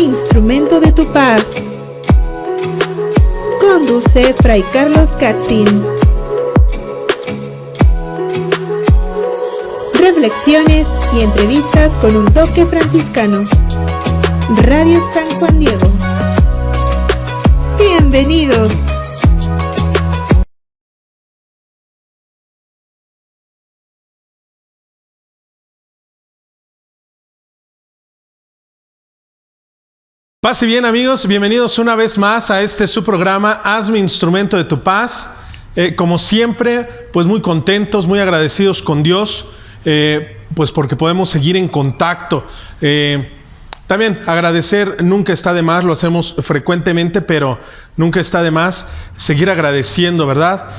instrumento de tu paz. Conduce Fray Carlos Katzin. Reflexiones y entrevistas con un toque franciscano. Radio San Juan Diego. Bienvenidos. Paz y bien, amigos, bienvenidos una vez más a este su programa Hazme Instrumento de tu Paz. Como siempre, pues muy contentos, muy agradecidos con Dios, pues porque podemos seguir en contacto. También agradecer, nunca está de más, lo hacemos frecuentemente, pero nunca está de más seguir agradeciendo, ¿verdad?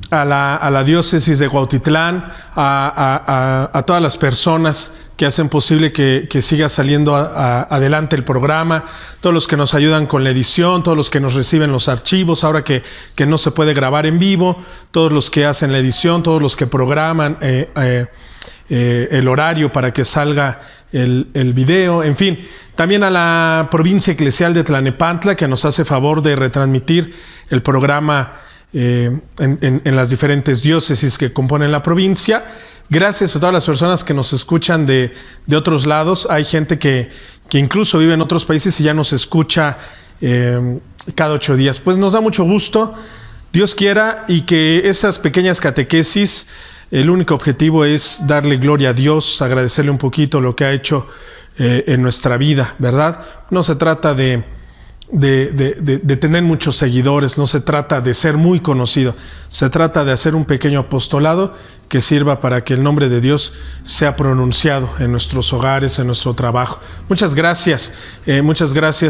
A la diócesis de Cuautitlán, a todas las personas que hacen posible que siga saliendo adelante el programa, todos los que nos ayudan con la edición, todos los que nos reciben los archivos, ahora que no se puede grabar en vivo, todos los que hacen la edición, todos los que programan el horario para que salga el video, en fin. También a la provincia eclesial de Tlalnepantla, que nos hace favor de retransmitir el programa en las diferentes diócesis que componen la provincia. Gracias a todas las personas que nos escuchan de otros lados. Hay gente que incluso vive en otros países y ya nos escucha cada 8 días. Pues nos da mucho gusto, Dios quiera, y que estas pequeñas catequesis, el único objetivo es darle gloria a Dios, agradecerle un poquito lo que ha hecho en nuestra vida, ¿verdad? No se trata de tener muchos seguidores, no se trata de ser muy conocido, se trata de hacer un pequeño apostolado que sirva para que el nombre de Dios sea pronunciado en nuestros hogares, en nuestro trabajo. Muchas gracias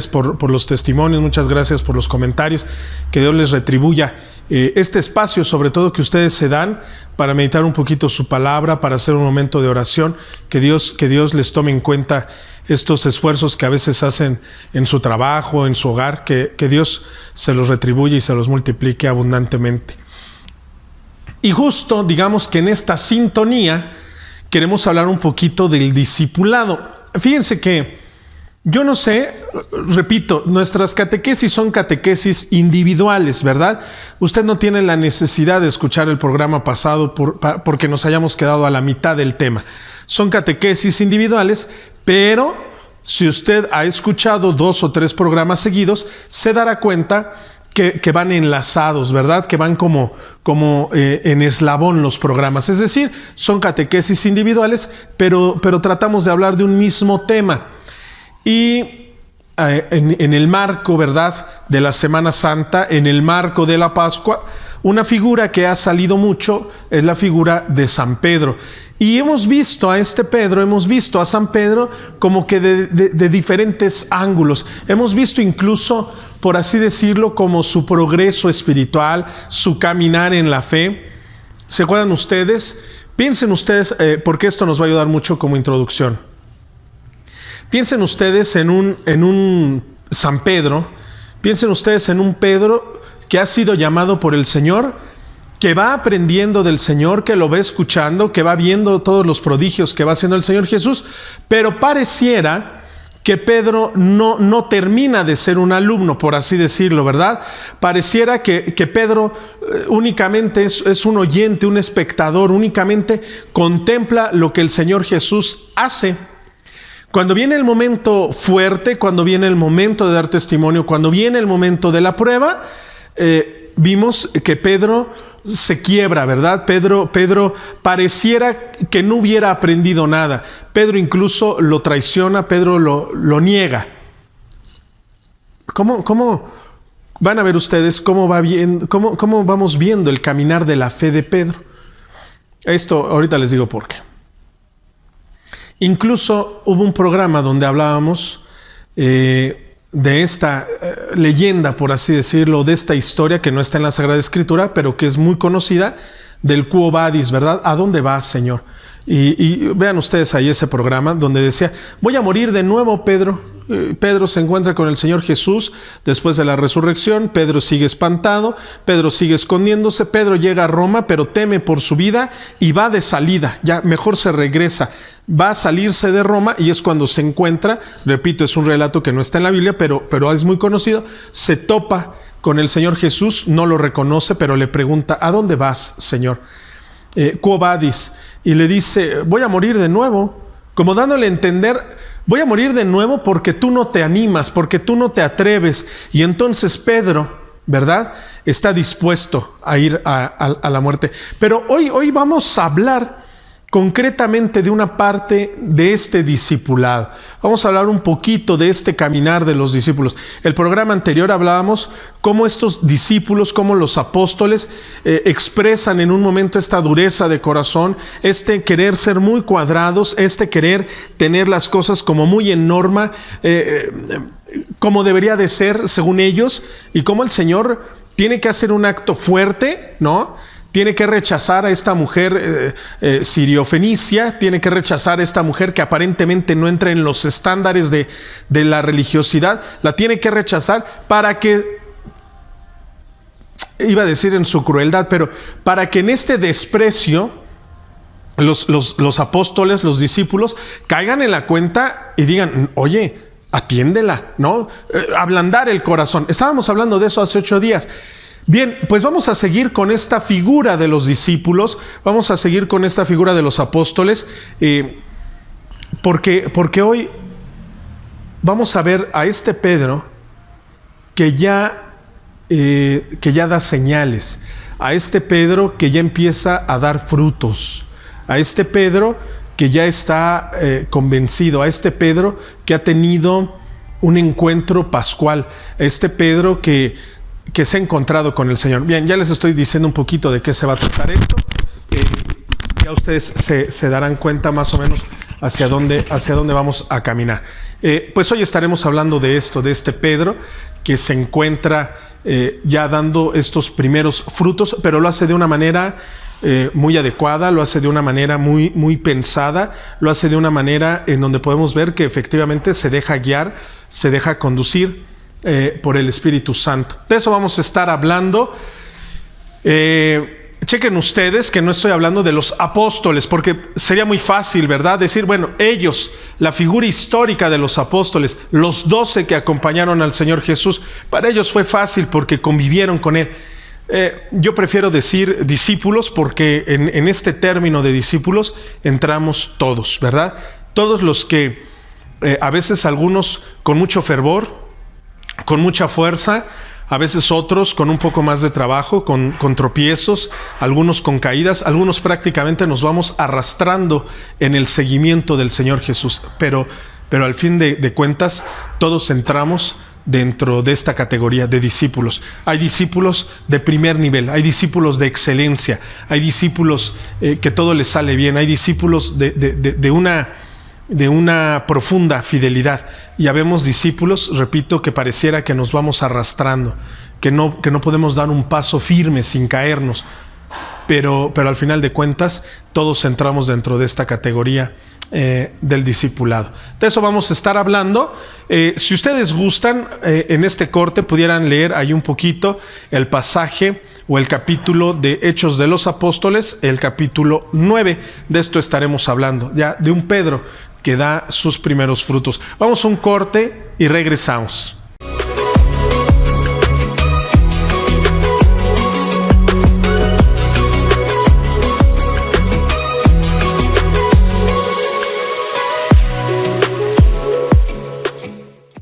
por los testimonios, muchas gracias por los comentarios, que Dios les retribuya este espacio, sobre todo que ustedes se dan para meditar un poquito su palabra, para hacer un momento de oración, que Dios les tome en cuenta estos esfuerzos que a veces hacen en su trabajo, en su hogar, que Dios se los retribuye y se los multiplique abundantemente. Y justo, digamos que en esta sintonía, queremos hablar un poquito del discipulado. Fíjense que, yo no sé, repito, nuestras catequesis son catequesis individuales, ¿verdad? Usted no tiene la necesidad de escuchar el programa pasado porque nos hayamos quedado a la mitad del tema. Son catequesis individuales, pero si usted ha escuchado 2 o 3 programas seguidos, se dará cuenta que van enlazados, ¿verdad? Que van como en eslabón los programas. Es decir, son catequesis individuales, pero tratamos de hablar de un mismo tema. Y en el marco, ¿verdad?, de la Semana Santa, en el marco de la Pascua, una figura que ha salido mucho es la figura de San Pedro. Y hemos visto a San Pedro como que de diferentes ángulos. Hemos visto incluso, por así decirlo, como su progreso espiritual, su caminar en la fe. ¿Se acuerdan ustedes? Piensen ustedes, porque esto nos va a ayudar mucho como introducción. Piensen ustedes en un San Pedro, piensen ustedes en un Pedro que ha sido llamado por el Señor, que va aprendiendo del Señor, que lo va escuchando, que va viendo todos los prodigios que va haciendo el Señor Jesús, pero pareciera que Pedro no termina de ser un alumno, por así decirlo, ¿verdad? Pareciera que Pedro únicamente es un oyente, un espectador, únicamente contempla lo que el Señor Jesús hace. Cuando viene el momento fuerte, cuando viene el momento de dar testimonio, cuando viene el momento de la prueba, vimos que Pedro se quiebra, ¿verdad? Pedro pareciera que no hubiera aprendido nada. Pedro incluso lo traiciona, Pedro lo niega. ¿Cómo van a ver ustedes cómo vamos viendo el caminar de la fe de Pedro? Esto ahorita les digo por qué. Incluso hubo un programa donde hablábamos de esta leyenda, por así decirlo, de esta historia que no está en la Sagrada Escritura, pero que es muy conocida, del Quo Vadis, ¿verdad? ¿A dónde vas, Señor? Y vean ustedes ahí ese programa donde decía, voy a morir de nuevo, Pedro. Pedro se encuentra con el Señor Jesús después de la resurrección. Pedro sigue espantado, Pedro sigue escondiéndose. Pedro llega a Roma, pero teme por su vida y va de salida. Ya mejor se regresa. Va a salirse de Roma y es cuando se encuentra, repito, es un relato que no está en la Biblia, pero es muy conocido. Se topa con el Señor Jesús, no lo reconoce, pero le pregunta: ¿a dónde vas, Señor? Quo vadis? Y le dice: voy a morir de nuevo. Como dándole a entender: voy a morir de nuevo porque tú no te animas, porque tú no te atreves. Y entonces Pedro, ¿verdad?, está dispuesto a ir a la muerte. Pero hoy vamos a hablar concretamente de una parte de este discipulado. Vamos a hablar un poquito de este caminar de los discípulos. El programa anterior hablábamos cómo estos discípulos, cómo los apóstoles expresan en un momento esta dureza de corazón, este querer ser muy cuadrados, este querer tener las cosas como muy en norma, como debería de ser según ellos, y cómo el Señor tiene que hacer un acto fuerte, ¿no? Tiene que rechazar a esta mujer siriofenicia, tiene que rechazar a esta mujer que aparentemente no entra en los estándares de la religiosidad, la tiene que rechazar para que, iba a decir en su crueldad, pero para que en este desprecio los apóstoles, los discípulos, caigan en la cuenta y digan: oye, atiéndela, ¿no? Ablandar el corazón. Estábamos hablando de eso hace 8 días. Bien, pues vamos a seguir con esta figura de los discípulos, vamos a seguir con esta figura de los apóstoles, porque hoy vamos a ver a este Pedro que ya da señales, a este Pedro que ya empieza a dar frutos, a este Pedro que ya está convencido, a este Pedro que ha tenido un encuentro pascual, a este Pedro que se ha encontrado con el Señor. Bien, ya les estoy diciendo un poquito de qué se va a tratar esto. Ya ustedes se darán cuenta más o menos hacia dónde vamos a caminar. Pues hoy estaremos hablando de esto, de este Pedro que se encuentra ya dando estos primeros frutos, pero lo hace de una manera muy adecuada, lo hace de una manera muy, muy pensada, lo hace de una manera en donde podemos ver que efectivamente se deja guiar, se deja conducir por el Espíritu Santo. De eso vamos a estar hablando. Chequen ustedes que no estoy hablando de los apóstoles, porque sería muy fácil, ¿verdad?, decir: bueno, ellos, la figura histórica de los apóstoles, los 12 que acompañaron al Señor Jesús, para ellos fue fácil porque convivieron con Él. Yo prefiero decir discípulos porque en este término de discípulos entramos todos, ¿verdad? Todos los que a veces algunos con mucho fervor, con mucha fuerza, a veces otros con un poco más de trabajo, con tropiezos, algunos con caídas, algunos prácticamente nos vamos arrastrando en el seguimiento del Señor Jesús, pero al fin de cuentas todos entramos dentro de esta categoría de discípulos. Hay discípulos de primer nivel, hay discípulos de excelencia, hay discípulos que todo les sale bien, hay discípulos de una profunda fidelidad, y habemos discípulos, repito, que pareciera que nos vamos arrastrando, que no podemos dar un paso firme sin caernos, pero al final de cuentas todos entramos dentro de esta categoría del discipulado. De eso vamos a estar hablando. Si ustedes gustan, en este corte pudieran leer ahí un poquito el pasaje o el capítulo de Hechos de los Apóstoles, el capítulo 9. De esto estaremos hablando, ya de un Pedro que da sus primeros frutos. Vamos a un corte y regresamos.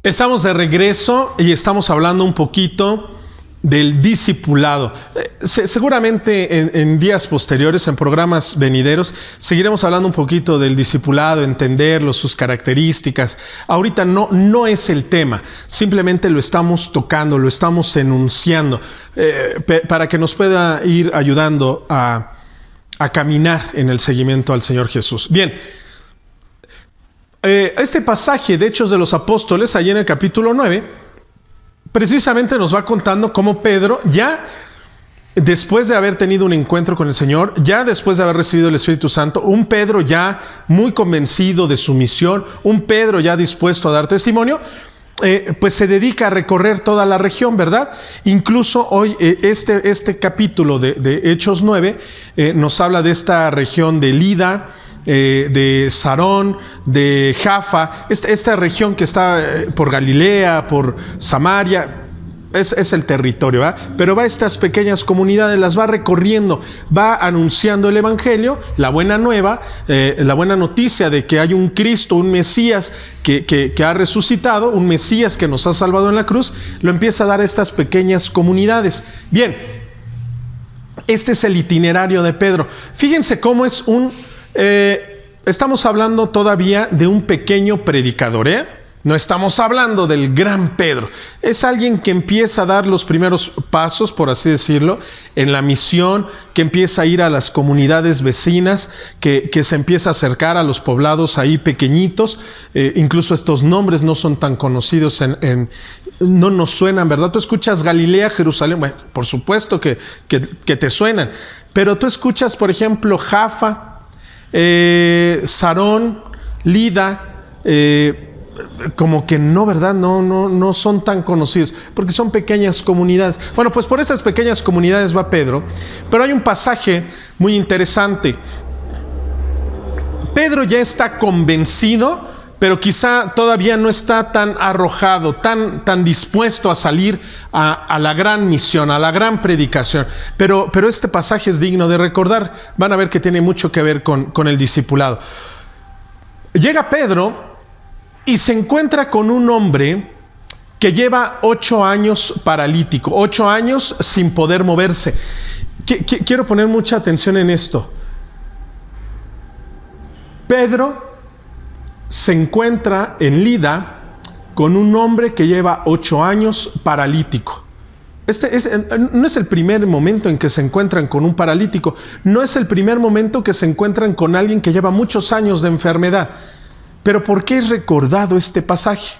Estamos de regreso y estamos hablando un poquito del discipulado. Seguramente en días posteriores, en programas venideros, seguiremos hablando un poquito del discipulado, entenderlo, sus características. Ahorita no es el tema, simplemente lo estamos tocando, lo estamos enunciando, para que nos pueda ir ayudando a caminar en el seguimiento al Señor Jesús. Bien. Este pasaje de Hechos de los Apóstoles, allí en el capítulo 9, precisamente nos va contando cómo Pedro ya después de haber tenido un encuentro con el Señor, ya después de haber recibido el Espíritu Santo, un Pedro ya muy convencido de su misión, un Pedro ya dispuesto a dar testimonio, pues se dedica a recorrer toda la región, ¿verdad? Incluso hoy este capítulo de Hechos 9 nos habla de esta región de Lida, de Sarón, de Jaffa, esta región que está por Galilea, por Samaria. Es el territorio, ¿verdad? Pero va a estas pequeñas comunidades, las va recorriendo, va anunciando el Evangelio, la buena nueva, la buena noticia de que hay un Cristo, un Mesías que ha resucitado, un Mesías que nos ha salvado en la cruz, lo empieza a dar a estas pequeñas comunidades. Bien, este es el itinerario de Pedro. Fíjense cómo es estamos hablando todavía de un pequeño predicador, No estamos hablando del gran Pedro. Es alguien que empieza a dar los primeros pasos, por así decirlo, en la misión, que empieza a ir a las comunidades vecinas, que se empieza a acercar a los poblados ahí pequeñitos. Incluso estos nombres no son tan conocidos, no nos suenan, ¿verdad? Tú escuchas Galilea, Jerusalén, bueno, por supuesto que te suenan. Pero tú escuchas, por ejemplo, Jaffa, Sarón, Lida, como que no, ¿verdad? No son tan conocidos, porque son pequeñas comunidades. Bueno, pues por estas pequeñas comunidades va Pedro, pero hay un pasaje muy interesante. Pedro ya está convencido, pero quizá todavía no está tan arrojado, tan dispuesto a salir a la gran misión, a la gran predicación. Pero este pasaje es digno de recordar. Van a ver que tiene mucho que ver con el discipulado. Llega Pedro y se encuentra con un hombre que lleva 8 años paralítico, 8 años sin poder moverse. Quiero poner mucha atención en esto. Pedro se encuentra en Lida con un hombre que lleva 8 años paralítico. No es el primer momento en que se encuentran con un paralítico, no es el primer momento que se encuentran con alguien que lleva muchos años de enfermedad. Pero ¿por qué es recordado este pasaje?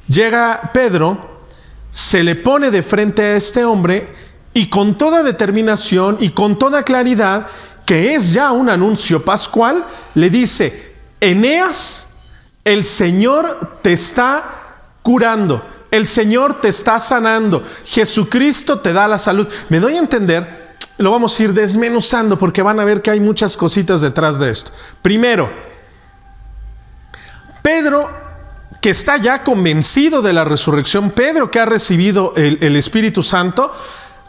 Llega Pedro, se le pone de frente a este hombre y con toda determinación y con toda claridad, que es ya un anuncio pascual, le dice: Eneas, el Señor te está curando, el Señor te está sanando, Jesucristo te da la salud. ¿Me doy a entender? Lo vamos a ir desmenuzando porque van a ver que hay muchas cositas detrás de esto. Primero, Pedro, que está ya convencido de la resurrección, Pedro que ha recibido el Espíritu Santo,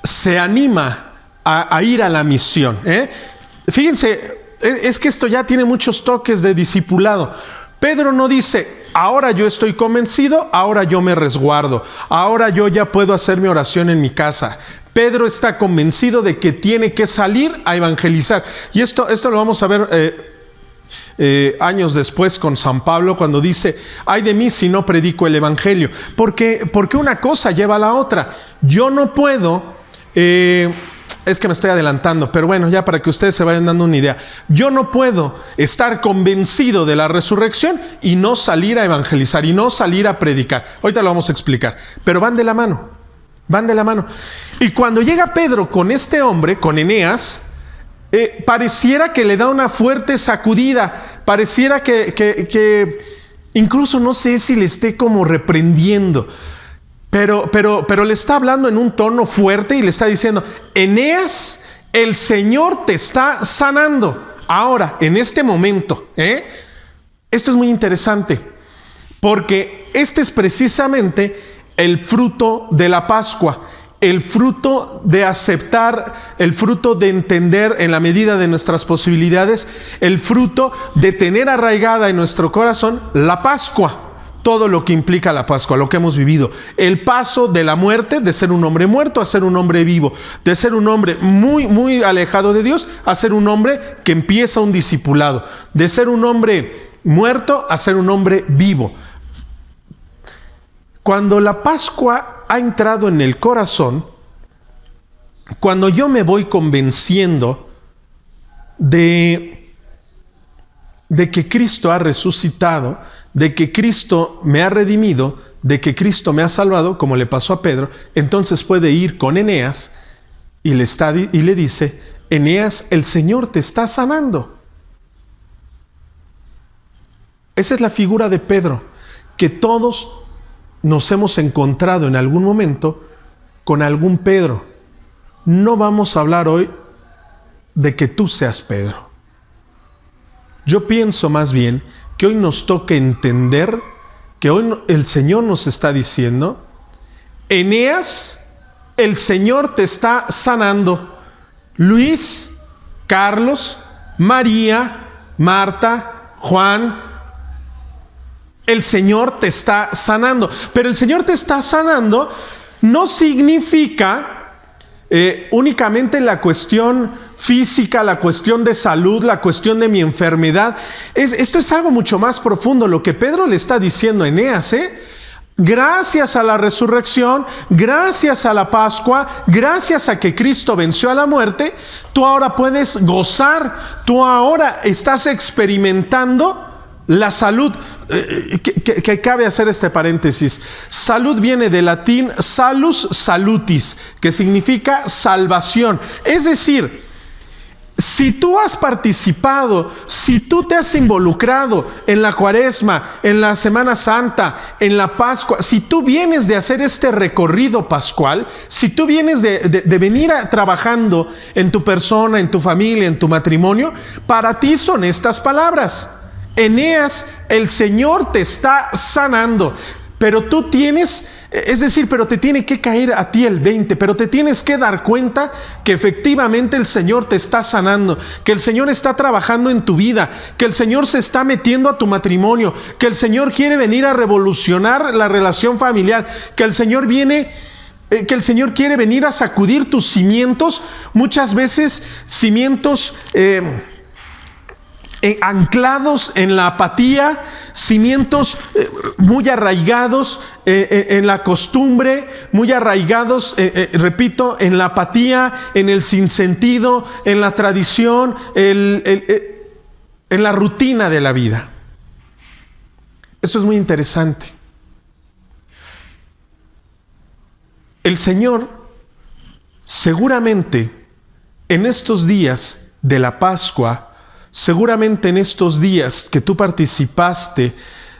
se anima a ir a la misión. Fíjense, es que esto ya tiene muchos toques de discipulado. Pedro no dice: ahora yo estoy convencido, ahora yo me resguardo, ahora yo ya puedo hacer mi oración en mi casa. Pedro está convencido de que tiene que salir a evangelizar. Y esto lo vamos a ver años después con San Pablo, cuando dice: ay de mí si no predico el evangelio. Porque una cosa lleva a la otra. Yo no puedo, es que me estoy adelantando, pero bueno, ya para que ustedes se vayan dando una idea. Yo no puedo estar convencido de la resurrección y no salir a evangelizar y no salir a predicar. Ahorita lo vamos a explicar, pero van de la mano, van de la mano. Y cuando llega Pedro con este hombre, con Eneas, pareciera que le da una fuerte sacudida, pareciera que incluso no sé si le esté como reprendiendo, pero le está hablando en un tono fuerte y le está diciendo: Eneas, el Señor te está sanando ahora, en este momento. Esto es muy interesante, porque este es precisamente el fruto de la Pascua. El fruto de aceptar, el fruto de entender en la medida de nuestras posibilidades, el fruto de tener arraigada en nuestro corazón la Pascua, todo lo que implica la Pascua, lo que hemos vivido, el paso de la muerte, de ser un hombre muerto a ser un hombre vivo, de ser un hombre muy, muy alejado de Dios a ser un hombre que empieza un discipulado, de ser un hombre muerto a ser un hombre vivo. Cuando la Pascua ha entrado en el corazón, cuando yo me voy convenciendo de que Cristo ha resucitado, de que Cristo me ha redimido, de que Cristo me ha salvado, como le pasó a Pedro, entonces puede ir con Eneas y le dice: Eneas, el Señor te está sanando. Esa es la figura de Pedro, que todos nos hemos encontrado en algún momento con algún Pedro. No vamos a hablar hoy de que tú seas Pedro. Yo pienso más bien que hoy nos toca entender que hoy el Señor nos está diciendo: Eneas, el Señor te está sanando. Luis, Carlos, María, Marta, Juan, el Señor te está sanando. Pero el Señor te está sanando no significa únicamente la cuestión física, la cuestión de salud, la cuestión de mi enfermedad. Esto es algo mucho más profundo. Lo que Pedro le está diciendo a Eneas, gracias a la resurrección, gracias a la Pascua, gracias a que Cristo venció a la muerte, tú ahora puedes gozar, tú ahora estás experimentando la salud. Que cabe hacer este paréntesis. Salud viene del latín salus salutis, que significa salvación. Es decir, si tú has participado, si tú te has involucrado en la Cuaresma, en la Semana Santa, en la Pascua, si tú vienes de hacer este recorrido pascual, si tú vienes de venir trabajando en tu persona, en tu familia, en tu matrimonio, para ti son estas palabras: Eneas, el Señor te está sanando. Pero tú tienes, es decir, pero te tiene que caer a ti el 20, pero te tienes que dar cuenta que efectivamente el Señor te está sanando, que el Señor está trabajando en tu vida, que el Señor se está metiendo a tu matrimonio, que el Señor quiere venir a revolucionar la relación familiar, que el Señor quiere venir a sacudir tus cimientos, muchas veces cimientos anclados en la apatía, cimientos muy arraigados en la costumbre, muy arraigados, repito, en la apatía, en el sinsentido, en la tradición, en la rutina de la vida. Esto es muy interesante. El Señor seguramente en estos días de la Pascua, seguramente en estos días que tú participaste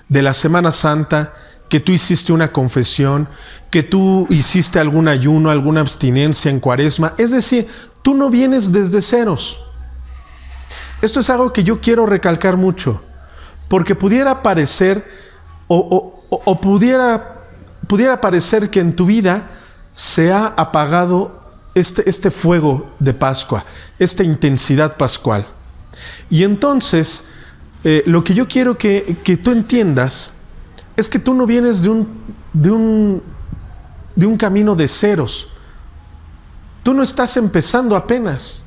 de la Semana Santa, que tú hiciste una confesión, que tú hiciste algún ayuno, alguna abstinencia en Cuaresma, es decir, tú no vienes desde ceros. Esto es algo que yo quiero recalcar mucho, porque pudiera parecer pudiera parecer que en tu vida se ha apagado este fuego de Pascua, esta intensidad pascual. Y entonces, lo que yo quiero que tú entiendas es que tú no vienes de un camino de ceros. Tú no estás empezando apenas.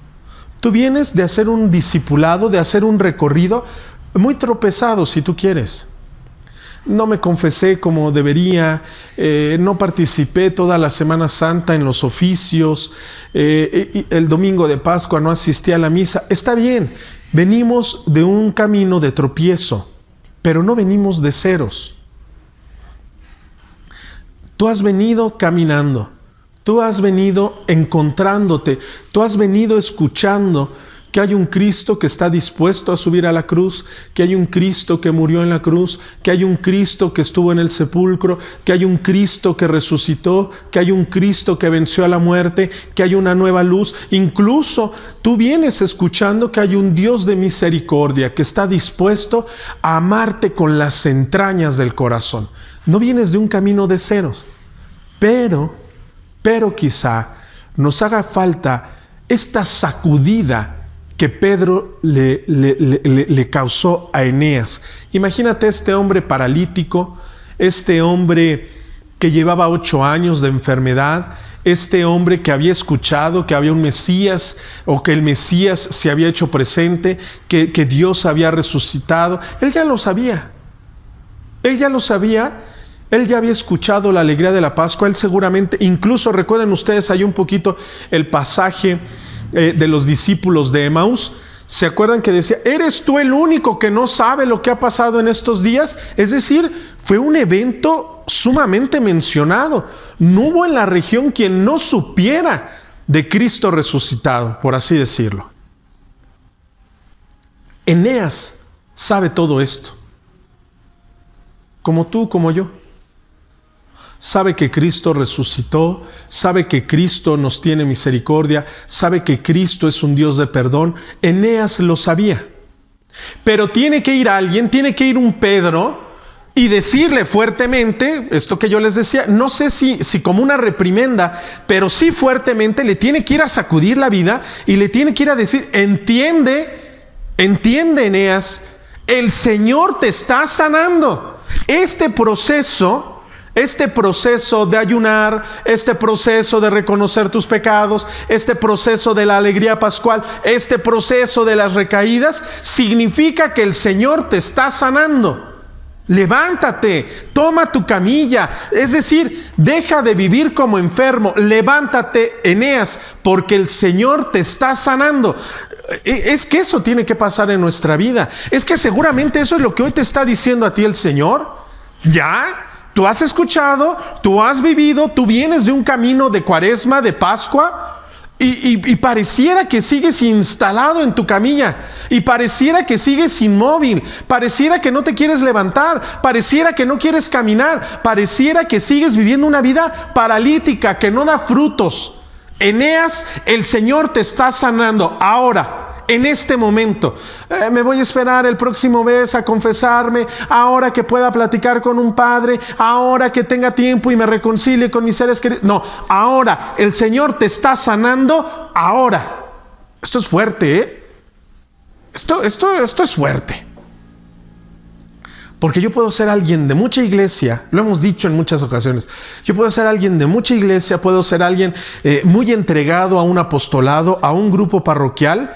Tú vienes de hacer un discipulado, de hacer un recorrido muy tropezado, si tú quieres. No me confesé como debería, no participé toda la Semana Santa en los oficios, el domingo de Pascua no asistí a la misa. Está bien, venimos de un camino de tropiezo, pero no venimos de ceros. Tú has venido caminando, tú has venido encontrándote, tú has venido escuchando que hay un Cristo que está dispuesto a subir a la cruz, que hay un Cristo que murió en la cruz, que hay un Cristo que estuvo en el sepulcro, que hay un Cristo que resucitó, que hay un Cristo que venció a la muerte, que hay una nueva luz. Incluso tú vienes escuchando que hay un Dios de misericordia que está dispuesto a amarte con las entrañas del corazón. No vienes de un camino de ceros, pero quizá nos haga falta esta sacudida que Pedro le causó a Eneas. Imagínate este hombre paralítico, este hombre que llevaba 8 años de enfermedad, este hombre que había escuchado que había un Mesías, o que el Mesías se había hecho presente, que Dios había resucitado. Él ya lo sabía. Él ya había escuchado la alegría de la Pascua. Él seguramente, incluso recuerden ustedes, hay un poquito el pasaje de los discípulos de Emaús. ¿Se acuerdan que decía: ¿eres tú el único que no sabe lo que ha pasado en estos días? Es decir, fue un evento sumamente mencionado. No hubo en la región quien no supiera de Cristo resucitado, por así decirlo. Eneas sabe todo esto, como tú, como yo. Sabe que Cristo resucitó, sabe que Cristo nos tiene misericordia, sabe que Cristo es un Dios de perdón. Eneas lo sabía. Pero tiene que ir alguien, tiene que ir un Pedro y decirle fuertemente, esto que yo les decía, no sé si como una reprimenda, pero sí fuertemente le tiene que ir a sacudir la vida y le tiene que ir a decir, entiende Eneas, el Señor te está sanando. Este proceso de ayunar, este proceso de reconocer tus pecados, este proceso de la alegría pascual, este proceso de las recaídas, significa que el Señor te está sanando. Levántate, toma tu camilla, es decir, deja de vivir como enfermo, levántate, Eneas, porque el Señor te está sanando. Es que eso tiene que pasar en nuestra vida. Es que seguramente eso es lo que hoy te está diciendo a ti el Señor. ¿Ya? Tú has escuchado, tú has vivido, tú vienes de un camino de Cuaresma, de Pascua, y pareciera que sigues instalado en tu camilla, y pareciera que sigues inmóvil, pareciera que no te quieres levantar, pareciera que no quieres caminar, pareciera que sigues viviendo una vida paralítica que no da frutos. Eneas, el Señor te está sanando ahora. En este momento, me voy a esperar el próximo mes a confesarme, ahora que pueda platicar con un padre, ahora que tenga tiempo y me reconcilie con mis seres queridos. No, ahora, el Señor te está sanando ahora. Esto es fuerte, ¿eh? Esto es fuerte. Porque yo puedo ser alguien de mucha iglesia, lo hemos dicho en muchas ocasiones, yo puedo ser alguien de mucha iglesia, puedo ser alguien muy entregado a un apostolado, a un grupo parroquial,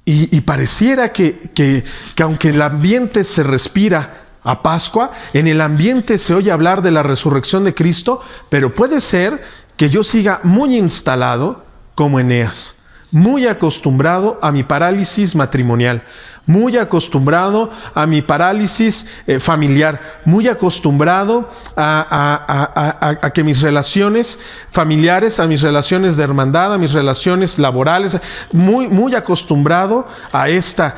y pareciera que aunque el ambiente se respira a Pascua, en el ambiente se oye hablar de la resurrección de Cristo, pero puede ser que yo siga muy instalado como Eneas, muy acostumbrado a mi parálisis matrimonial, muy acostumbrado a mi parálisis familiar, muy acostumbrado a que mis relaciones familiares, a mis relaciones de hermandad, a mis relaciones laborales, muy acostumbrado a esta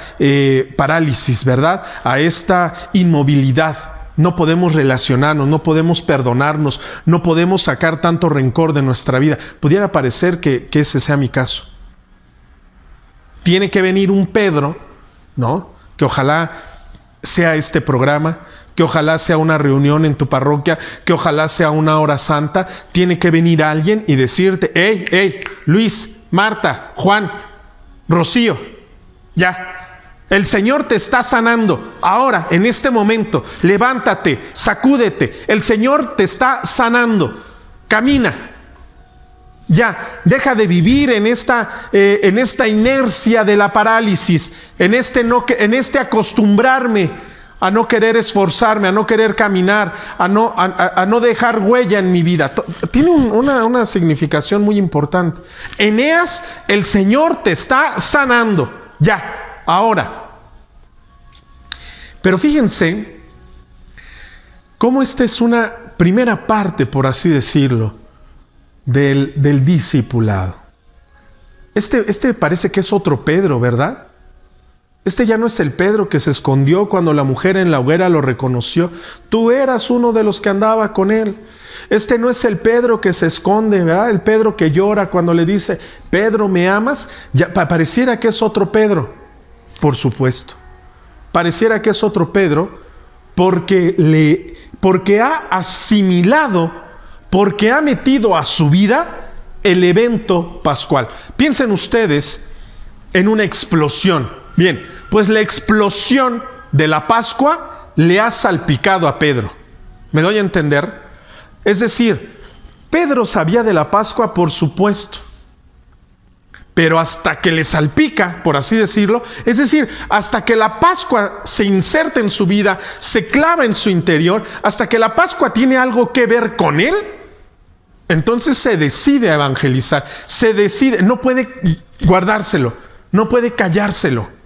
parálisis, ¿verdad? A esta inmovilidad. No podemos relacionarnos, no podemos perdonarnos, no podemos sacar tanto rencor de nuestra vida. Pudiera parecer que ese sea mi caso. Tiene que venir un Pedro, ¿no? Que ojalá sea este programa, que ojalá sea una reunión en tu parroquia, que ojalá sea una hora santa. Tiene que venir alguien y decirte, hey, Luis, Marta, Juan, Rocío, ya, el Señor te está sanando ahora, en este momento. Levántate, sacúdete, el Señor te está sanando, camina. Ya, deja de vivir en esta inercia de la parálisis, en este acostumbrarme a no querer esforzarme, a no querer caminar, a no dejar huella en mi vida. Tiene una significación muy importante. Eneas, el Señor te está sanando, ya, ahora. Pero fíjense cómo esta es una primera parte, por así decirlo, del discipulado. Este parece que es otro Pedro, ¿verdad? Este ya no es el Pedro que se escondió cuando la mujer en la hoguera lo reconoció. Tú eras uno de los que andaba con él. Este no es el Pedro que se esconde, ¿verdad? El Pedro que llora cuando le dice, Pedro, ¿me amas? Ya pareciera que es otro Pedro, por supuesto. Pareciera que es otro Pedro porque ha asimilado, porque ha metido a su vida el evento pascual. Piensen ustedes en una explosión. Bien, pues la explosión de la Pascua le ha salpicado a Pedro. ¿Me doy a entender? Es decir, Pedro sabía de la Pascua, por supuesto, pero hasta que le salpica, por así decirlo, es decir, hasta que la Pascua se inserta en su vida, se clava en su interior, hasta que la Pascua tiene algo que ver con él, entonces se decide a evangelizar, se decide, no puede guardárselo, no puede callárselo.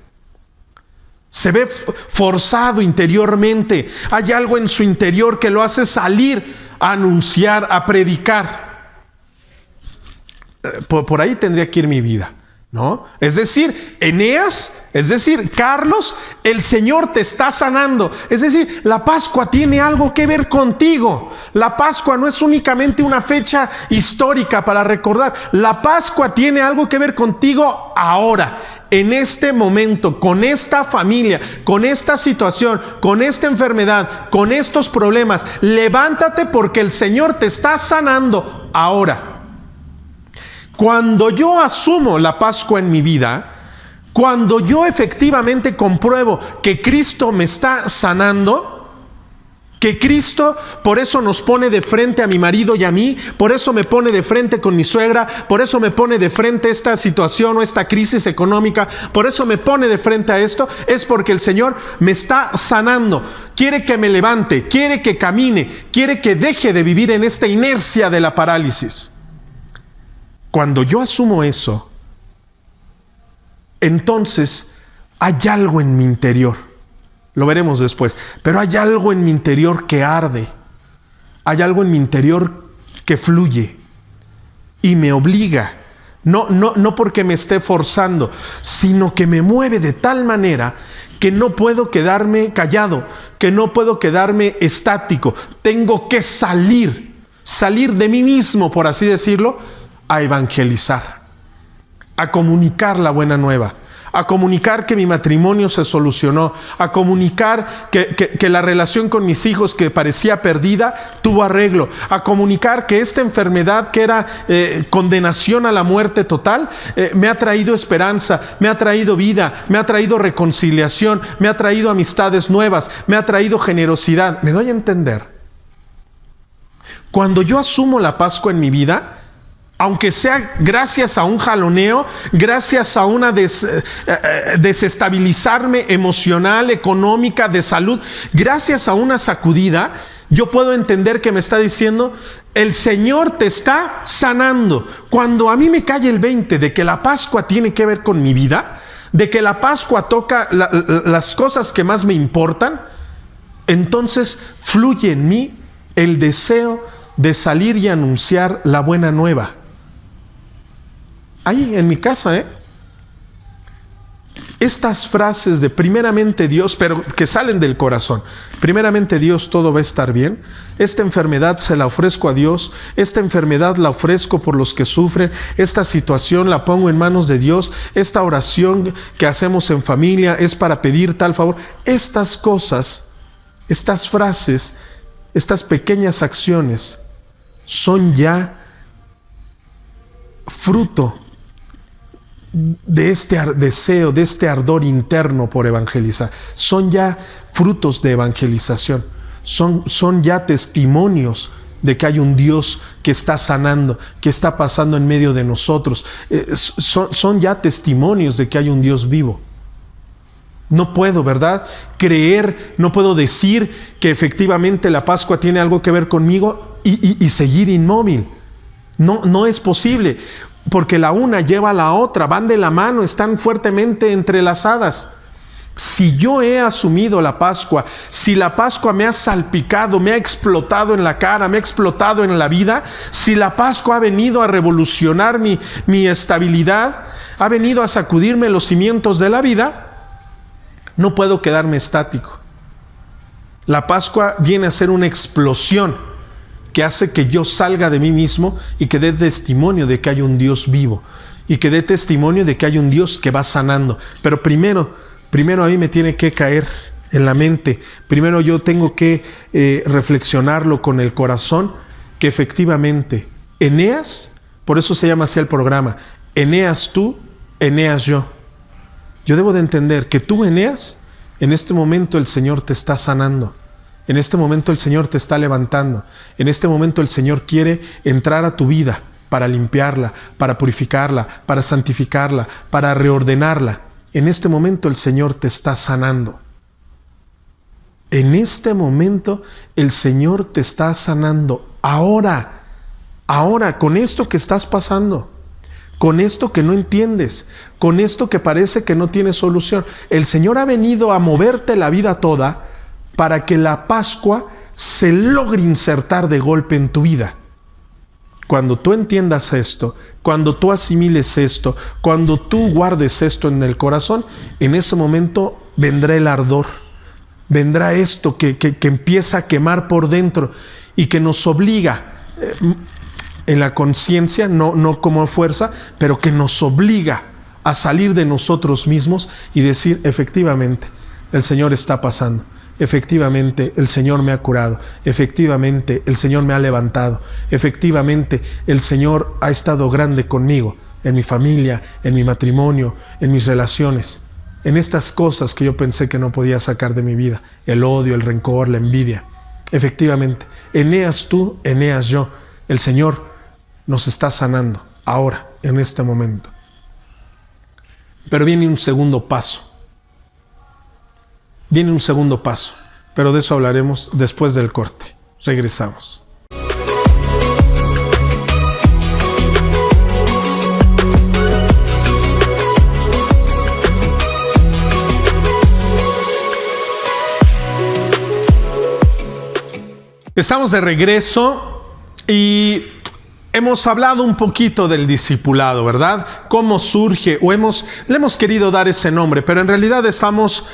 Se ve forzado interiormente, hay algo en su interior que lo hace salir a anunciar, a predicar. por ahí tendría que ir mi vida, ¿no? Es decir, Eneas, es decir, Carlos, el Señor te está sanando. Es decir, la Pascua tiene algo que ver contigo. La Pascua no es únicamente una fecha histórica para recordar. La Pascua tiene algo que ver contigo ahora, en este momento, con esta familia, con esta situación, con esta enfermedad, con estos problemas. Levántate porque el Señor te está sanando ahora. Cuando yo asumo la Pascua en mi vida, cuando yo efectivamente compruebo que Cristo me está sanando, que Cristo por eso nos pone de frente a mi marido y a mí, por eso me pone de frente con mi suegra, por eso me pone de frente esta situación o esta crisis económica, por eso me pone de frente a esto, es porque el Señor me está sanando. Quiere que me levante, quiere que camine, quiere que deje de vivir en esta inercia de la parálisis. Cuando yo asumo eso, entonces hay algo en mi interior. Lo veremos después. Pero hay algo en mi interior que arde. Hay algo en mi interior que fluye y me obliga. No porque me esté forzando, sino que me mueve de tal manera que no puedo quedarme callado, que no puedo quedarme estático. Tengo que salir de mí mismo, por así decirlo, a evangelizar, a comunicar la buena nueva, a comunicar que mi matrimonio se solucionó, a comunicar que la relación con mis hijos que parecía perdida tuvo arreglo, a comunicar que esta enfermedad que era condenación a la muerte total me ha traído esperanza, me ha traído vida, me ha traído reconciliación, me ha traído amistades nuevas, me ha traído generosidad. ¿Me doy a entender? Cuando yo asumo la Pascua en mi vida, aunque sea gracias a un jaloneo, gracias a una desestabilizarme emocional, económica, de salud, gracias a una sacudida, yo puedo entender que me está diciendo, el Señor te está sanando. Cuando a mí me cae el 20 de que la Pascua tiene que ver con mi vida, de que la Pascua toca las cosas que más me importan, entonces fluye en mí el deseo de salir y anunciar la buena nueva. Ahí en mi casa, estas frases de primeramente Dios, pero que salen del corazón. Primeramente Dios, todo va a estar bien. Esta enfermedad se la ofrezco a Dios. Esta enfermedad la ofrezco por los que sufren. Esta situación la pongo en manos de Dios. Esta oración que hacemos en familia es para pedir tal favor. Estas cosas, estas frases, estas pequeñas acciones son ya fruto de este deseo, de este ardor interno por evangelizar. Son ya frutos de evangelización. Son ya testimonios de que hay un Dios que está sanando, que está pasando en medio de nosotros. Son ya testimonios de que hay un Dios vivo. No puedo, ¿verdad?, creer, no puedo decir que efectivamente la Pascua tiene algo que ver conmigo y seguir inmóvil. No es posible. Porque la una lleva a la otra, van de la mano, están fuertemente entrelazadas. Si yo he asumido la Pascua, si la Pascua me ha salpicado, me ha explotado en la cara, me ha explotado en la vida, si la Pascua ha venido a revolucionar mi estabilidad, ha venido a sacudirme los cimientos de la vida, no puedo quedarme estático. La Pascua viene a ser una explosión que hace que yo salga de mí mismo y que dé testimonio de que hay un Dios vivo y que dé testimonio de que hay un Dios que va sanando. Pero primero a mí me tiene que caer en la mente, primero yo tengo que reflexionarlo con el corazón, que efectivamente Eneas, por eso se llama así el programa, Eneas tú, Eneas yo. Yo debo de entender que tú, Eneas, en este momento el Señor te está sanando. En este momento el Señor te está levantando. En este momento el Señor quiere entrar a tu vida para limpiarla, para purificarla, para santificarla, para reordenarla. En este momento el Señor te está sanando. En este momento el Señor te está sanando. Ahora, con esto que estás pasando, con esto que no entiendes, con esto que parece que no tiene solución. El Señor ha venido a moverte la vida toda para que la Pascua se logre insertar de golpe en tu vida. cuando tú entiendas esto, cuando tú asimiles esto, cuando tú guardes esto en el corazón, en ese momento vendrá el ardor, vendrá esto que empieza a quemar por dentro y que nos obliga en la conciencia, no como fuerza, pero que nos obliga a salir de nosotros mismos y decir, efectivamente, el Señor está pasando. Efectivamente, el Señor me ha curado. Efectivamente, el Señor me ha levantado. Efectivamente, el Señor ha estado grande conmigo, en mi familia, en mi matrimonio, en mis relaciones, en estas cosas que yo pensé que no podía sacar de mi vida, el odio, el rencor, la envidia. Efectivamente, Eneas tú, Eneas yo, el Señor nos está sanando ahora, en este momento. Pero viene un segundo paso. Viene un segundo paso, pero de eso hablaremos después del corte. Regresamos. Estamos de regreso y hemos hablado un poquito del discipulado, ¿verdad? Cómo surge, le hemos querido dar ese nombre, pero en realidad estamos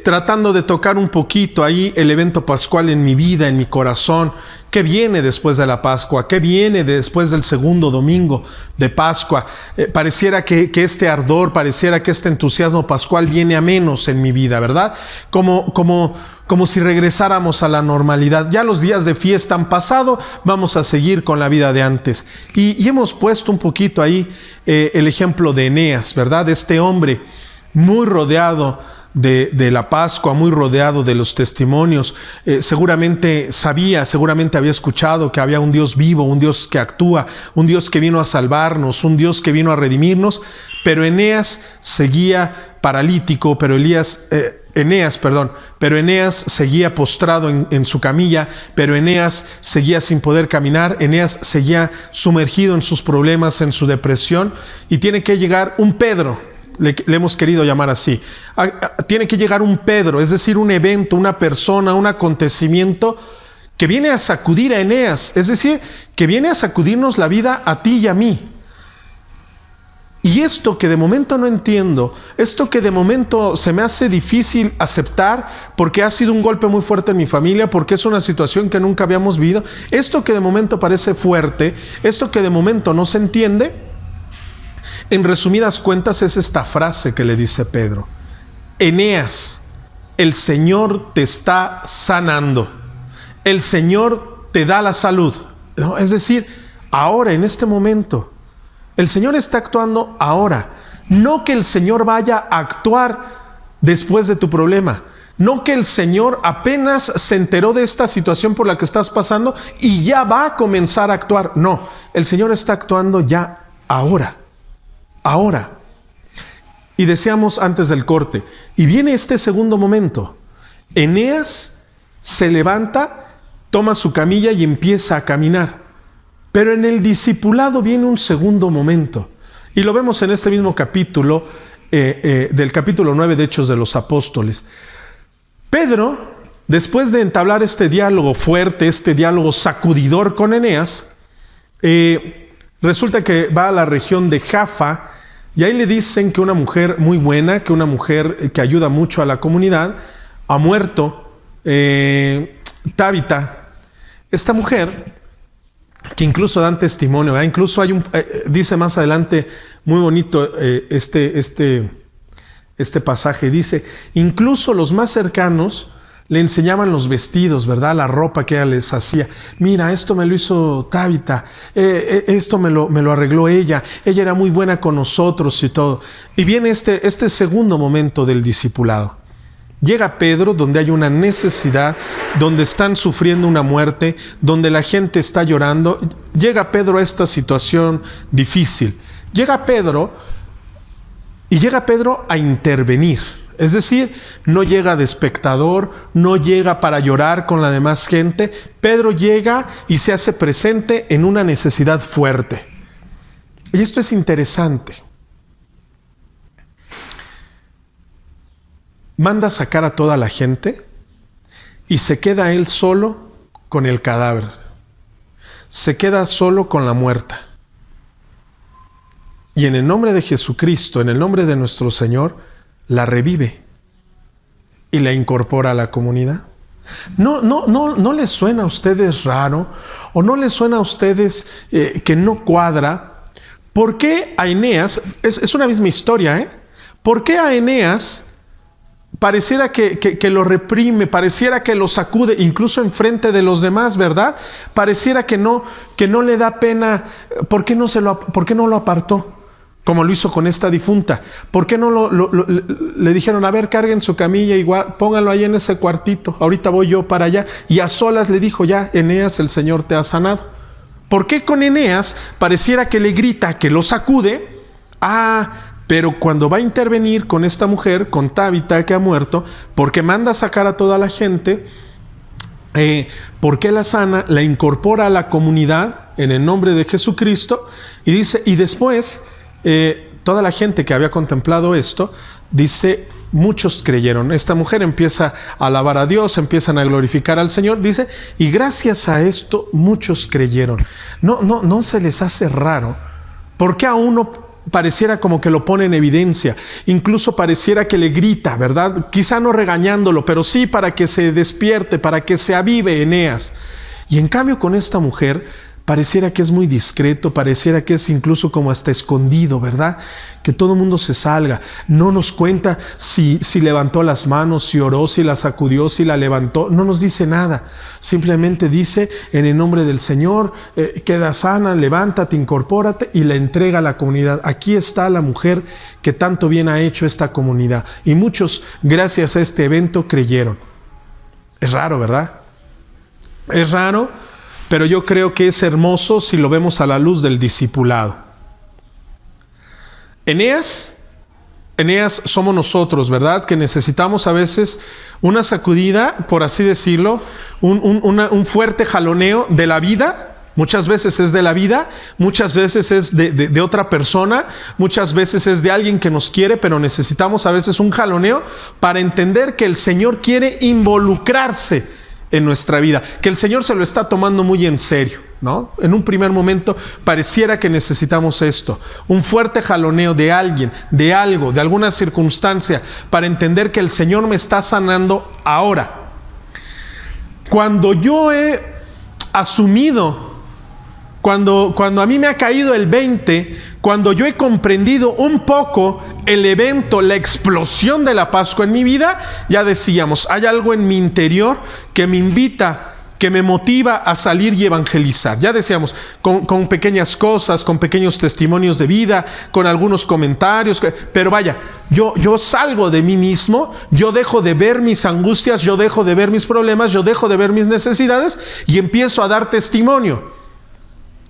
tratando de tocar un poquito ahí el evento pascual en mi vida, en mi corazón. ¿Qué viene después de la Pascua? ¿Qué viene después del segundo domingo de Pascua? Pareciera que este ardor, pareciera que este entusiasmo pascual viene a menos en mi vida, ¿verdad? Como si regresáramos a la normalidad. Ya los días de fiesta han pasado, vamos a seguir con la vida de antes. Y hemos puesto un poquito ahí el ejemplo de Eneas, ¿verdad? Este hombre muy rodeado de la Pascua, muy rodeado de los testimonios. Seguramente había escuchado que había un Dios vivo, un Dios que actúa, un Dios que vino a salvarnos, un Dios que vino a redimirnos, pero Eneas seguía paralítico, pero Eneas seguía postrado en su camilla, pero Eneas seguía sin poder caminar, Eneas seguía sumergido en sus problemas, en su depresión, y tiene que llegar un Pedro, le hemos querido llamar así, tiene que llegar un Pedro, es decir, un evento, una persona, un acontecimiento que viene a sacudir a Eneas, es decir, que viene a sacudirnos la vida a ti y a mí. Y esto que de momento no entiendo, esto que de momento se me hace difícil aceptar porque ha sido un golpe muy fuerte en mi familia, porque es una situación que nunca habíamos vivido, esto que de momento parece fuerte, esto que de momento no se entiende, en resumidas cuentas es esta frase que le dice Pedro: Eneas, el Señor te está sanando, el Señor te da la salud, ¿no? Es decir, ahora, en este momento, el Señor está actuando ahora. No que el Señor vaya a actuar después de tu problema. No que el Señor apenas se enteró de esta situación por la que estás pasando y ya va a comenzar a actuar. No, el Señor está actuando ya ahora. Ahora. Y decíamos antes del corte, y viene este segundo momento. Eneas se levanta, toma su camilla y empieza a caminar. Pero en el discipulado viene un segundo momento. Y lo vemos en este mismo capítulo, del capítulo 9 de Hechos de los Apóstoles. Pedro, después de entablar este diálogo fuerte, este diálogo sacudidor con Eneas, resulta que va a la región de Jaffa y ahí le dicen que una mujer muy buena, que una mujer que ayuda mucho a la comunidad, ha muerto, Tabita. Esta mujer, que incluso dan testimonio, ¿verdad? Incluso hay dice más adelante, muy bonito este pasaje, dice, incluso los más cercanos le enseñaban los vestidos, ¿verdad? La ropa que ella les hacía. Mira, esto me lo hizo Tabita, esto me lo arregló ella era muy buena con nosotros y todo. Y viene este segundo momento del discipulado. Llega Pedro donde hay una necesidad, donde están sufriendo una muerte, donde la gente está llorando. Llega Pedro a esta situación difícil. Llega Pedro a intervenir. Es decir, no llega de espectador, no llega para llorar con la demás gente. Pedro llega y se hace presente en una necesidad fuerte. Y esto es interesante. Manda sacar a toda la gente y se queda él solo con el cadáver. se queda solo con la muerta. Y en el nombre de Jesucristo, en el nombre de nuestro Señor, la revive y la incorpora a la comunidad. ¿No les suena a ustedes raro? ¿O no les suena a ustedes que no cuadra? ¿Por qué a Eneas, es una misma historia, ¿por qué a Eneas pareciera que lo reprime, pareciera que lo sacude, incluso enfrente de los demás, ¿verdad? Pareciera que no le da pena. ¿Por qué no lo apartó? Como lo hizo con esta difunta. ¿Por qué no le dijeron, a ver, carguen su camilla, igual, pónganlo ahí en ese cuartito, ahorita voy yo para allá? Y a solas le dijo, ya, Eneas, el Señor te ha sanado. ¿Por qué con Eneas pareciera que le grita, que lo sacude? Pero cuando va a intervenir con esta mujer, con Tabita que ha muerto, porque manda a sacar a toda la gente, porque la sana, la incorpora a la comunidad en el nombre de Jesucristo, y dice, y después toda la gente que había contemplado esto, dice, muchos creyeron. Esta mujer empieza a alabar a Dios, empiezan a glorificar al Señor, dice, y gracias a esto muchos creyeron. No se les hace raro, porque a uno pareciera como que lo pone en evidencia, incluso pareciera que le grita, ¿verdad? Quizá no regañándolo, pero sí para que se despierte, para que se avive Eneas. Y en cambio con esta mujer pareciera que es muy discreto, pareciera que es incluso como hasta escondido, ¿verdad? Que todo el mundo se salga. No nos cuenta si levantó las manos, si oró, si la sacudió, si la levantó. No nos dice nada. Simplemente dice, en el nombre del Señor, queda sana, levántate, incorpórate, y la entrega a la comunidad. Aquí está la mujer que tanto bien ha hecho esta comunidad. Y muchos, gracias a este evento, creyeron. Es raro, ¿verdad? Es raro. Pero yo creo que es hermoso si lo vemos a la luz del discipulado. Eneas somos nosotros, ¿verdad? Que necesitamos a veces una sacudida, por así decirlo, un fuerte jaloneo de la vida. Muchas veces es de la vida, muchas veces es de otra persona, muchas veces es de alguien que nos quiere, pero necesitamos a veces un jaloneo para entender que el Señor quiere involucrarse en nuestra vida, que el Señor se lo está tomando muy en serio, ¿no? En un primer momento pareciera que necesitamos esto, un fuerte jaloneo de alguien, de algo, de alguna circunstancia, para entender que el Señor me está sanando ahora. Cuando yo he asumido, cuando a mí me ha caído el 20, cuando yo he comprendido un poco el evento, la explosión de la Pascua en mi vida, ya decíamos, hay algo en mi interior que me invita, que me motiva a salir y evangelizar. Ya decíamos, con pequeñas cosas, con pequeños testimonios de vida, con algunos comentarios, pero vaya, yo salgo de mí mismo, yo dejo de ver mis angustias, yo dejo de ver mis problemas, yo dejo de ver mis necesidades y empiezo a dar testimonio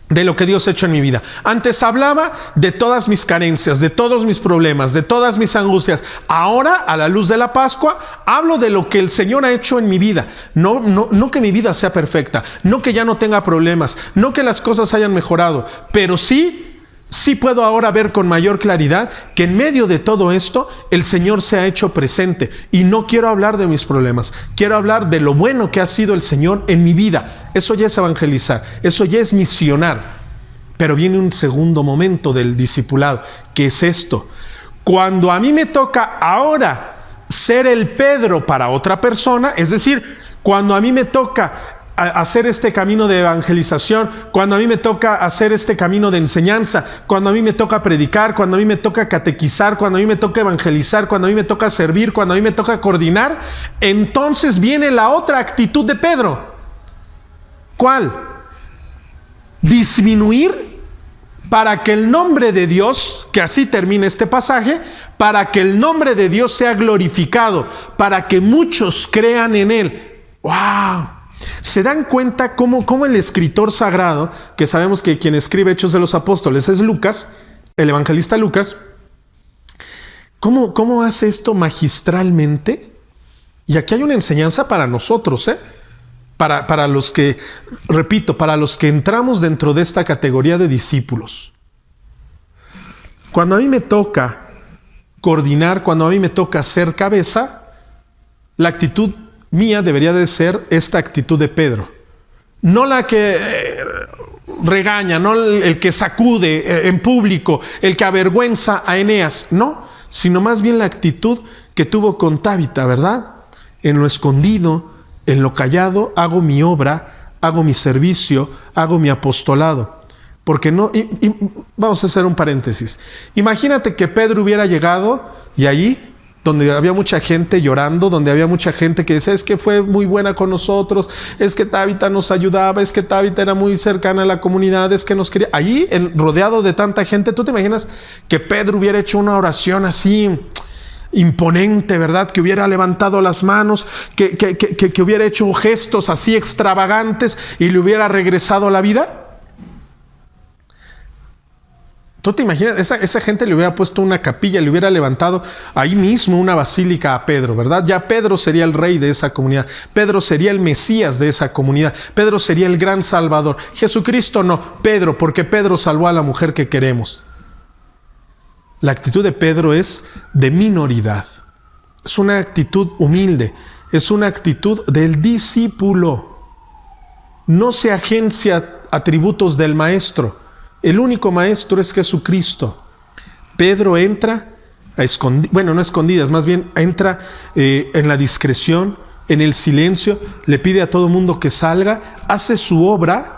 de lo que Dios ha hecho en mi vida. Antes hablaba de todas mis carencias, de todos mis problemas, de todas mis angustias. Ahora, a la luz de la Pascua, hablo de lo que el Señor ha hecho en mi vida. No que mi vida sea perfecta, no que ya no tenga problemas, no que las cosas hayan mejorado, pero sí puedo ahora ver con mayor claridad que en medio de todo esto el Señor se ha hecho presente. Y no quiero hablar de mis problemas, quiero hablar de lo bueno que ha sido el Señor en mi vida. Eso ya es evangelizar, eso ya es misionar. Pero viene un segundo momento del discipulado, que es esto. Cuando a mí me toca ahora ser el Pedro para otra persona, es decir, cuando a mí me toca hacer este camino de evangelización, cuando a mí me toca hacer este camino de enseñanza, cuando a mí me toca predicar, cuando a mí me toca catequizar, cuando a mí me toca evangelizar, cuando a mí me toca servir, cuando a mí me toca coordinar, entonces viene la otra actitud de Pedro. ¿Cuál? Disminuir para que el nombre de Dios, que así termina este pasaje, para que el nombre de Dios sea glorificado, para que muchos crean en Él. ¡Wow! ¿Se dan cuenta cómo el escritor sagrado, que sabemos que quien escribe Hechos de los Apóstoles es Lucas, el evangelista Lucas, cómo hace esto magistralmente? Y aquí hay una enseñanza para nosotros, para los que, repito, para los que entramos dentro de esta categoría de discípulos. Cuando a mí me toca coordinar, cuando a mí me toca ser cabeza, la actitud mía debería de ser esta actitud de Pedro. No la que regaña, no el que sacude en público, el que avergüenza a Eneas, no, sino más bien la actitud que tuvo con Tabita, ¿verdad? En lo escondido, en lo callado, hago mi obra, hago mi servicio, hago mi apostolado. Porque no, vamos a hacer un paréntesis. Imagínate que Pedro hubiera llegado y allí, donde había mucha gente llorando, donde había mucha gente que decía, es que fue muy buena con nosotros, es que Tabita nos ayudaba, es que Tabita era muy cercana a la comunidad, es que nos quería. Allí, rodeado de tanta gente, ¿tú te imaginas que Pedro hubiera hecho una oración así imponente, ¿verdad? Que hubiera levantado las manos, que hubiera hecho gestos así extravagantes y le hubiera regresado la vida? ¿Tú te imaginas? Esa gente le hubiera puesto una capilla, le hubiera levantado ahí mismo una basílica a Pedro, ¿verdad? Ya Pedro sería el rey de esa comunidad. Pedro sería el Mesías de esa comunidad. Pedro sería el gran Salvador. Jesucristo no, Pedro, porque Pedro salvó a la mujer que queremos. La actitud de Pedro es de minoridad. Es una actitud humilde. Es una actitud del discípulo. No se agencia atributos del maestro. El único maestro es Jesucristo. Pedro entra a escondidas, bueno, no escondidas, más bien entra en la discreción, en el silencio, le pide a todo mundo que salga, hace su obra.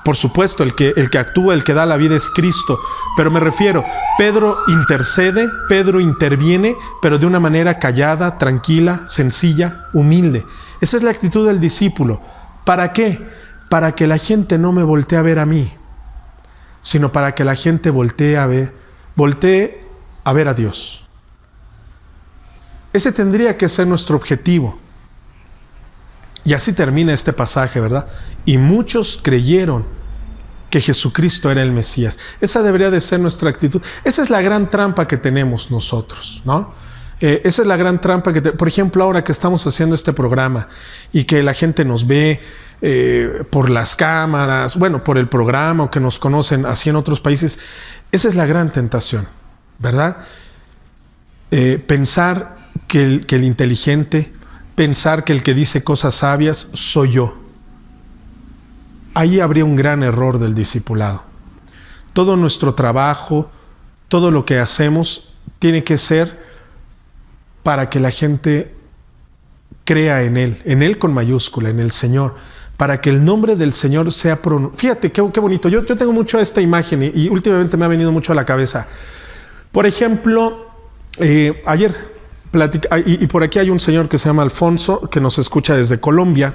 Por supuesto, el que actúa, el que da la vida es Cristo, pero me refiero, Pedro intercede, Pedro interviene, pero de una manera callada, tranquila, sencilla, humilde. Esa es la actitud del discípulo. ¿Para qué? Para que la gente no me voltee a ver a mí, sino para que la gente voltee a ver a Dios. Ese tendría que ser nuestro objetivo. Y así termina este pasaje, ¿verdad? Y muchos creyeron que Jesucristo era el Mesías. Esa debería de ser nuestra actitud. Esa es la gran trampa que tenemos nosotros, ¿no? Esa es la gran trampa por ejemplo, ahora que estamos haciendo este programa y que la gente nos ve por las cámaras, bueno, por el programa, o que nos conocen así en otros países, esa es la gran tentación, ¿verdad? Pensar que el inteligente, pensar que el que dice cosas sabias soy yo. Ahí habría un gran error del discipulado. Todo nuestro trabajo, todo lo que hacemos tiene que ser para que la gente crea en Él con mayúscula, en el Señor, para que el nombre del Señor sea pronunciado. Fíjate qué bonito. Yo tengo mucho esta imagen y últimamente me ha venido mucho a la cabeza. Por ejemplo, ayer y por aquí hay un señor que se llama Alfonso, que nos escucha desde Colombia.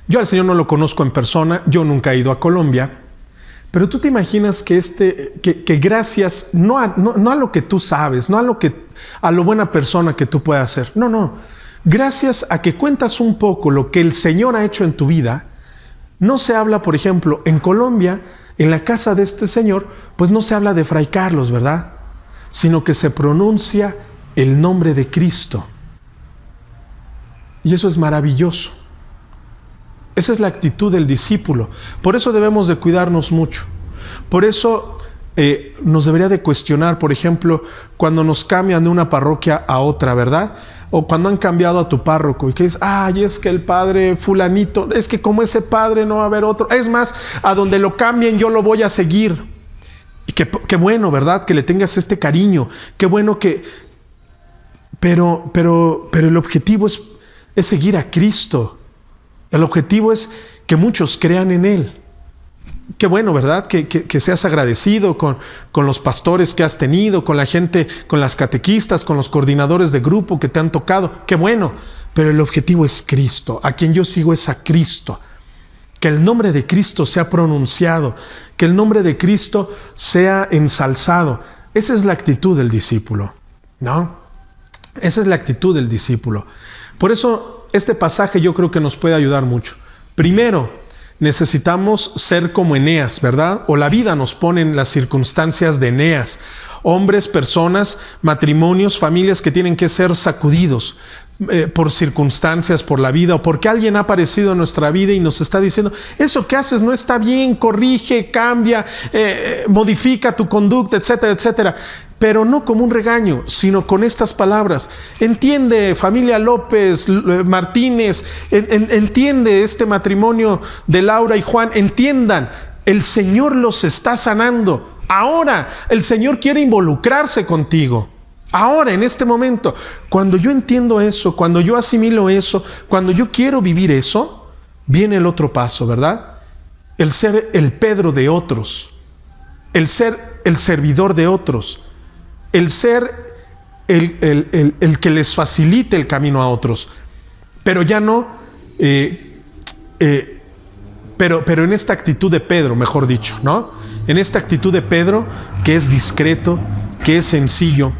Yo al señor no lo conozco en persona, yo nunca he ido a Colombia, pero tú te imaginas que gracias, no a lo que tú sabes, no a lo buena persona que tú puedas ser, no, gracias a que cuentas un poco lo que el Señor ha hecho en tu vida. No se habla, por ejemplo, en Colombia, en la casa de este señor, pues no se habla de Fray Carlos, ¿verdad? Sino que se pronuncia el nombre de Cristo. Y eso es maravilloso. Esa es la actitud del discípulo. Por eso debemos de cuidarnos mucho. Por eso nos debería de cuestionar, por ejemplo, cuando nos cambian de una parroquia a otra, ¿verdad? O cuando han cambiado a tu párroco y que dices, ay, es que el padre fulanito, es que como ese padre no va a haber otro. Es más, a donde lo cambien yo lo voy a seguir. Y qué bueno, ¿verdad? Que le tengas este cariño. Qué bueno que... Pero el objetivo es seguir a Cristo. El objetivo es que muchos crean en Él. Qué bueno, ¿verdad? Que seas agradecido con los pastores que has tenido, con la gente, con las catequistas, con los coordinadores de grupo que te han tocado. Qué bueno, pero el objetivo es Cristo. A quien yo sigo es a Cristo. Que el nombre de Cristo sea pronunciado, que el nombre de Cristo sea ensalzado. Esa es la actitud del discípulo, ¿no? Esa es la actitud del discípulo. Por eso este pasaje yo creo que nos puede ayudar mucho. Primero, necesitamos ser como Eneas, ¿verdad? O la vida nos pone en las circunstancias de Eneas. Hombres, personas, matrimonios, familias que tienen que ser sacudidos. por circunstancias, por la vida, o porque alguien ha aparecido en nuestra vida y nos está diciendo, eso que haces no está bien, corrige, cambia, modifica tu conducta, etcétera, etcétera. Pero no como un regaño, sino con estas palabras. Entiende, familia López, Martínez, entiende este matrimonio de Laura y Juan, entiendan, el Señor los está sanando. Ahora el Señor quiere involucrarse contigo. Ahora, en este momento, cuando yo entiendo eso, cuando yo asimilo eso, cuando yo quiero vivir eso, viene el otro paso, ¿verdad? El ser el Pedro de otros, el ser el servidor de otros, el ser el que les facilite el camino a otros. Pero ya no, pero en esta actitud de Pedro, mejor dicho, ¿no? En esta actitud de Pedro, que es discreto, que es sencillo,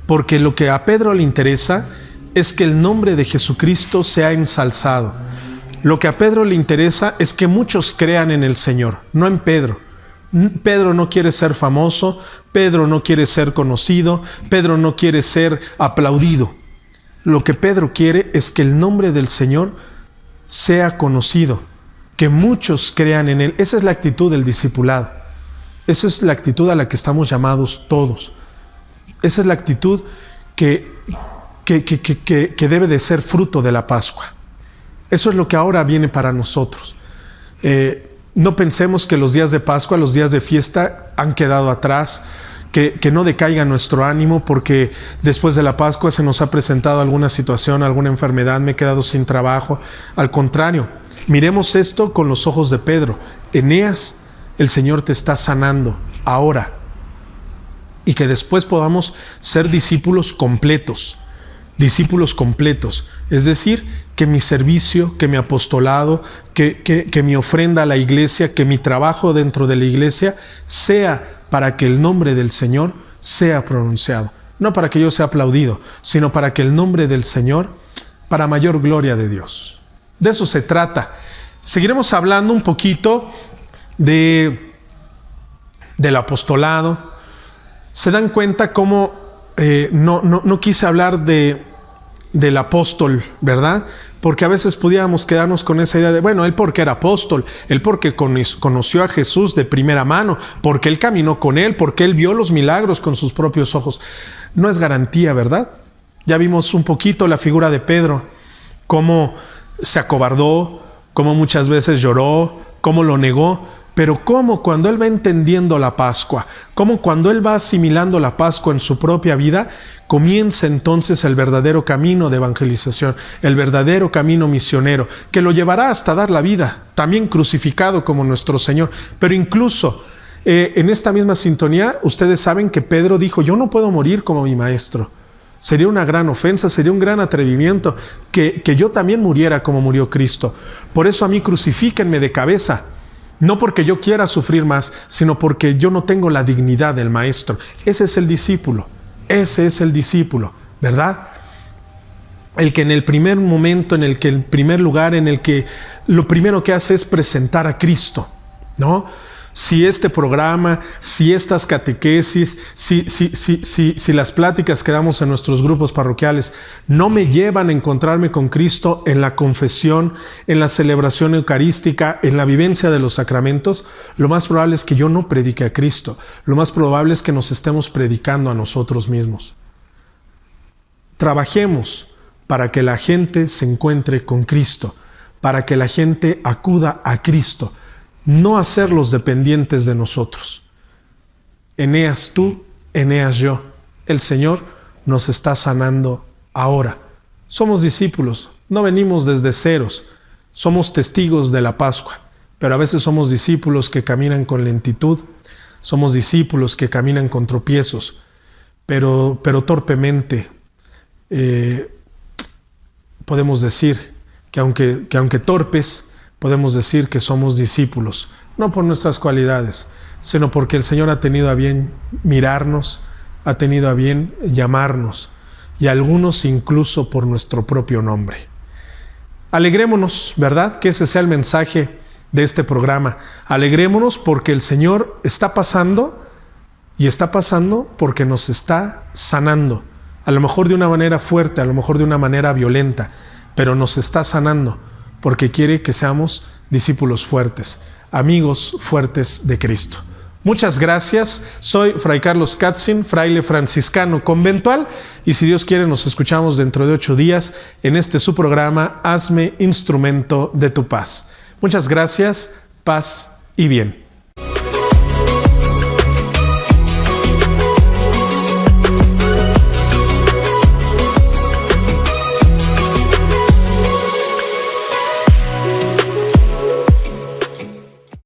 porque lo que a Pedro le interesa es que el nombre de Jesucristo sea ensalzado. Lo que a Pedro le interesa es que muchos crean en el Señor, no en Pedro. Pedro no quiere ser famoso, Pedro no quiere ser conocido, Pedro no quiere ser aplaudido. Lo que Pedro quiere es que el nombre del Señor sea conocido, que muchos crean en Él. Esa es la actitud del discipulado. Esa es la actitud a la que estamos llamados todos. Esa es la actitud que debe de ser fruto de la Pascua. Eso es lo que ahora viene para nosotros. No pensemos que los días de Pascua, los días de fiesta han quedado atrás, que no decaiga nuestro ánimo porque después de la Pascua se nos ha presentado alguna situación, alguna enfermedad, me he quedado sin trabajo. Al contrario, miremos esto con los ojos de Pedro. Eneas, el Señor te está sanando ahora. Y que después podamos ser discípulos completos. Discípulos completos. Es decir, que mi servicio, que mi apostolado, que mi ofrenda a la iglesia, que mi trabajo dentro de la iglesia sea para que el nombre del Señor sea pronunciado. No para que yo sea aplaudido, sino para que el nombre del Señor, para mayor gloria de Dios. De eso se trata. Seguiremos hablando un poquito del apostolado. Se dan cuenta cómo no quise hablar del apóstol, ¿verdad? Porque a veces pudiéramos quedarnos con esa idea de, bueno, él porque era apóstol, él porque conoció a Jesús de primera mano, porque él caminó con él, porque él vio los milagros con sus propios ojos. No es garantía, ¿verdad? Ya vimos un poquito la figura de Pedro, cómo se acobardó, cómo muchas veces lloró, cómo lo negó. Pero cómo cuando él va entendiendo la Pascua, cómo cuando él va asimilando la Pascua en su propia vida, comienza entonces el verdadero camino de evangelización, el verdadero camino misionero, que lo llevará hasta dar la vida, también crucificado como nuestro Señor. Pero incluso en esta misma sintonía, ustedes saben que Pedro dijo, yo no puedo morir como mi maestro. Sería una gran ofensa, sería un gran atrevimiento que yo también muriera como murió Cristo. Por eso a mí crucifíquenme de cabeza. No porque yo quiera sufrir más, sino porque yo no tengo la dignidad del maestro. Ese es el discípulo, ¿verdad? El que en el primer momento, en el primer lugar, en el que lo primero que hace es presentar a Cristo, ¿no? Si este programa, si estas catequesis, si las pláticas que damos en nuestros grupos parroquiales no me llevan a encontrarme con Cristo en la confesión, en la celebración eucarística, en la vivencia de los sacramentos, lo más probable es que yo no predique a Cristo. Lo más probable es que nos estemos predicando a nosotros mismos. Trabajemos para que la gente se encuentre con Cristo, para que la gente acuda a Cristo. No hacerlos dependientes de nosotros. Eneas tú, Eneas yo. El Señor nos está sanando ahora. Somos discípulos, no venimos desde ceros. Somos testigos de la Pascua, pero a veces somos discípulos que caminan con lentitud. Somos discípulos que caminan con tropiezos, pero torpemente. Podemos decir que aunque torpes, podemos decir que somos discípulos, no por nuestras cualidades, sino porque el Señor ha tenido a bien mirarnos, ha tenido a bien llamarnos, y algunos incluso por nuestro propio nombre. Alegrémonos, ¿verdad? Que ese sea el mensaje de este programa. Alegrémonos porque el Señor está pasando, y está pasando porque nos está sanando. a lo mejor de una manera fuerte, a lo mejor de una manera violenta, pero nos está sanando porque quiere que seamos discípulos fuertes, amigos fuertes de Cristo. Muchas gracias. Soy Fray Carlos Katzin, fraile franciscano conventual, y si Dios quiere nos escuchamos dentro de 8 días en este su programa Hazme instrumento de tu paz. Muchas gracias, paz y bien.